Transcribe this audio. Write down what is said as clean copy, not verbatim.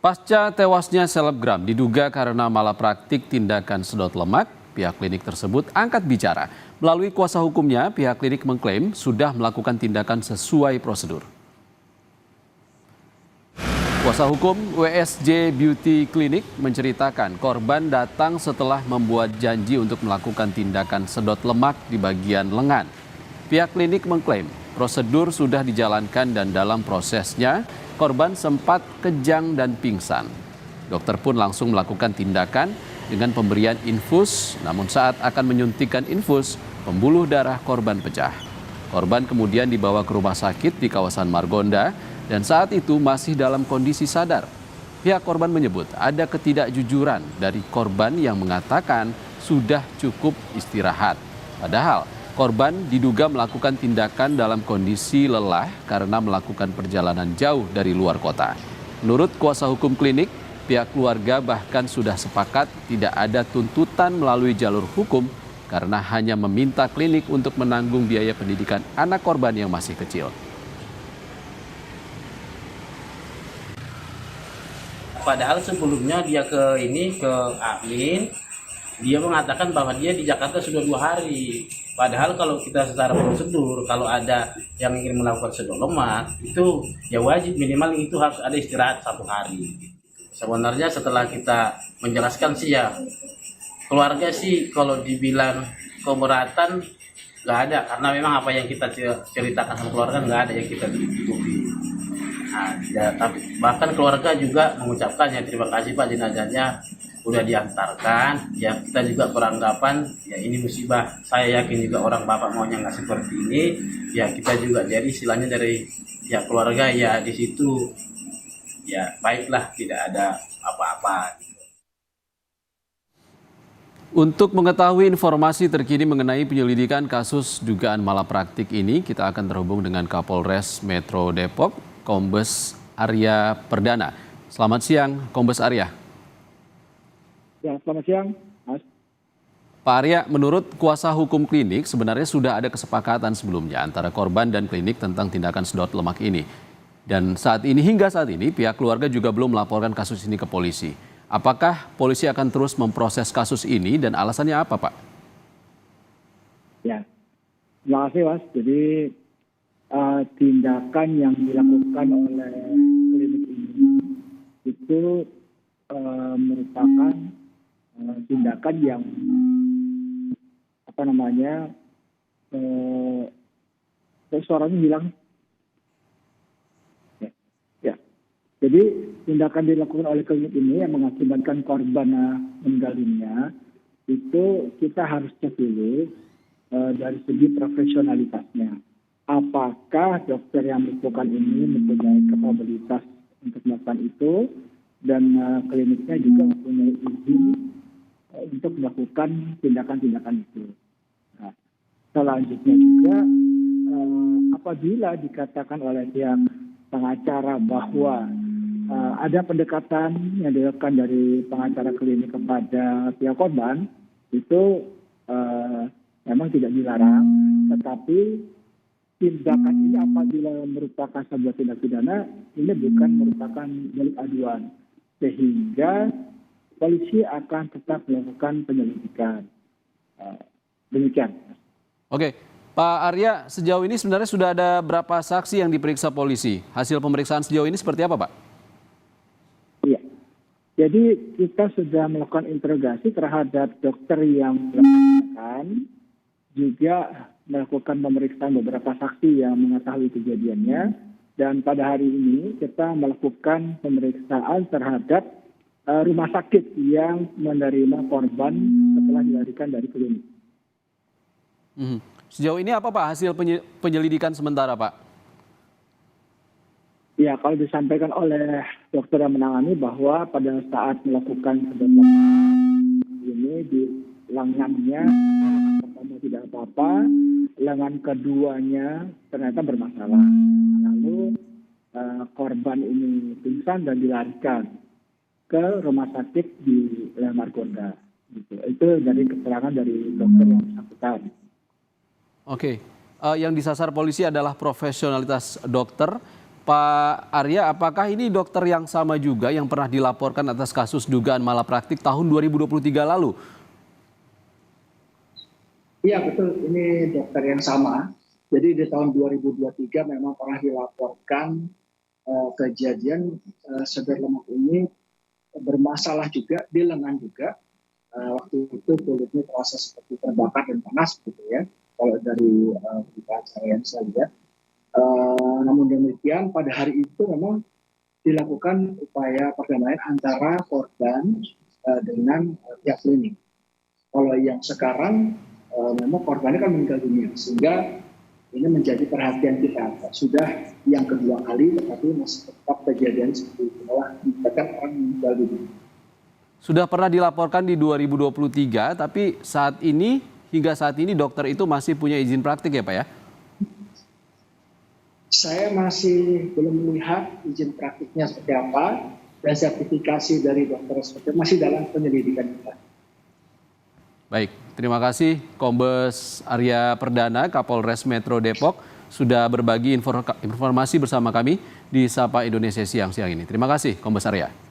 Pasca tewasnya selebgram diduga karena malapraktik tindakan sedot lemak, pihak klinik tersebut angkat bicara. Melalui kuasa hukumnya, pihak klinik mengklaim sudah melakukan tindakan sesuai prosedur. Kuasa hukum WSJ Beauty Clinic menceritakan korban datang setelah membuat janji untuk melakukan tindakan sedot lemak di bagian lengan. Pihak klinik mengklaim prosedur sudah dijalankan dan dalam prosesnya korban sempat kejang dan pingsan. Dokter pun langsung melakukan tindakan dengan pemberian infus, namun saat akan menyuntikkan infus, pembuluh darah korban pecah. Korban kemudian dibawa ke rumah sakit di kawasan Margonda dan saat itu masih dalam kondisi sadar. Pihak korban menyebut ada ketidakjujuran dari korban yang mengatakan sudah cukup istirahat. Padahal korban diduga melakukan tindakan dalam kondisi lelah karena melakukan perjalanan jauh dari luar kota. Menurut kuasa hukum klinik, pihak keluarga bahkan sudah sepakat tidak ada tuntutan melalui jalur hukum karena hanya meminta klinik untuk menanggung biaya pendidikan anak korban yang masih kecil. Padahal sebelumnya dia ke Amin, dia mengatakan bahwa dia di Jakarta sudah 2 hari. Padahal kalau kita secara prosedur, kalau ada yang ingin melakukan sedot lemak, itu ya wajib minimal itu harus ada istirahat 1 hari. Sebenarnya setelah kita menjelaskan sih ya, keluarga sih kalau dibilang keberatan nggak ada, karena memang apa yang kita ceritakan sama keluarga nggak ada yang kita tutupi. Nah, ya, tapi bahkan keluarga juga mengucapkan ya terima kasih Pak, jenazahnya udah diantarkan. Ya kita juga beranggapan ya ini musibah. Saya yakin juga orang bapak maunya nggak seperti ini. Ya kita juga jadi istilahnya dari ya keluarga ya di situ ya baiklah, tidak ada apa-apa. Untuk mengetahui informasi terkini mengenai penyelidikan kasus dugaan malapraktik ini, kita akan terhubung dengan Kapolres Metro Depok, Kombes Arya Perdana. Selamat siang, Kombes Arya. Ya, selamat siang, Mas. Pak Arya, menurut kuasa hukum klinik, sebenarnya sudah ada kesepakatan sebelumnya antara korban dan klinik tentang tindakan sedot lemak ini. Dan hingga saat ini, pihak keluarga juga belum melaporkan kasus ini ke polisi. Apakah polisi akan terus memproses kasus ini dan alasannya apa, Pak? Ya, terima kasih, Mas. Jadi tindakan yang dilakukan oleh klinik ini itu merupakan tindakan yang suaranya hilang. Ya. Jadi tindakan dilakukan oleh klinik ini yang mengakibatkan korban meninggal dunia itu kita harus cek dulu dari segi profesionalitasnya. Apakah dokter yang melakukan ini mempunyai kapabilitas untuk melakukan itu dan kliniknya juga mempunyai izin untuk melakukan tindakan-tindakan itu. Nah, selanjutnya juga apabila dikatakan oleh pihak pengacara bahwa ada pendekatan yang dilakukan dari pengacara klinik kepada pihak korban, itu memang tidak dilarang, tetapi tindakan ini apabila merupakan sebuah tindak pidana, ini bukan merupakan delik aduan, sehingga polisi akan tetap melakukan penyelidikan. Demikian. Oke, Pak Arya, sejauh ini sebenarnya sudah ada berapa saksi yang diperiksa polisi? Hasil pemeriksaan sejauh ini seperti apa, Pak? Iya, jadi kita sudah melakukan interogasi terhadap dokter yang melakukan, juga melakukan pemeriksaan beberapa saksi yang mengetahui kejadiannya, dan pada hari ini kita melakukan pemeriksaan terhadap rumah sakit yang menerima korban setelah dilarikan dari klinik. Sejauh ini apa Pak hasil penyelidikan sementara, Pak? Ya, kalau disampaikan oleh dokter yang menangani bahwa pada saat melakukan sedot lemak ini di lengannya pertama tidak apa-apa, lengan keduanya ternyata bermasalah. Lalu korban ini pingsan dan dilarikan ke rumah sakit di Margonda. Gitu. Itu dari keterangan dari dokter yang bersangkutan. Oke, yang disasar polisi adalah profesionalitas dokter. Pak Arya, apakah ini dokter yang sama juga yang pernah dilaporkan atas kasus dugaan malapraktik tahun 2023 lalu? Iya betul, ini dokter yang sama. Jadi di tahun 2023 memang pernah dilaporkan kejadian sodor lemak ini bermasalah juga di lengan juga. Waktu itu kulitnya terasa seperti terbakar dan panas gitu ya. Kalau dari berita acara yang saya lihat. Namun demikian pada hari itu memang dilakukan upaya perdamaian antara korban dengan pihak klinik. Kalau yang sekarang memang korbannya kan meninggal dunia, sehingga ini menjadi perhatian kita. Sudah yang kedua kali, tetapi masih tetap kejadian seperti itu. Malah menyebabkan orang meninggal dunia. Sudah pernah dilaporkan di 2023, tapi hingga saat ini dokter itu masih punya izin praktik ya Pak ya? Saya masih belum melihat izin praktiknya seperti apa, dan sertifikasi dari dokter seperti masih dalam penyelidikan kita. Baik, terima kasih Kombes Arya Perdana, Kapolres Metro Depok, sudah berbagi informasi bersama kami di Sapa Indonesia siang ini. Terima kasih Kombes Arya.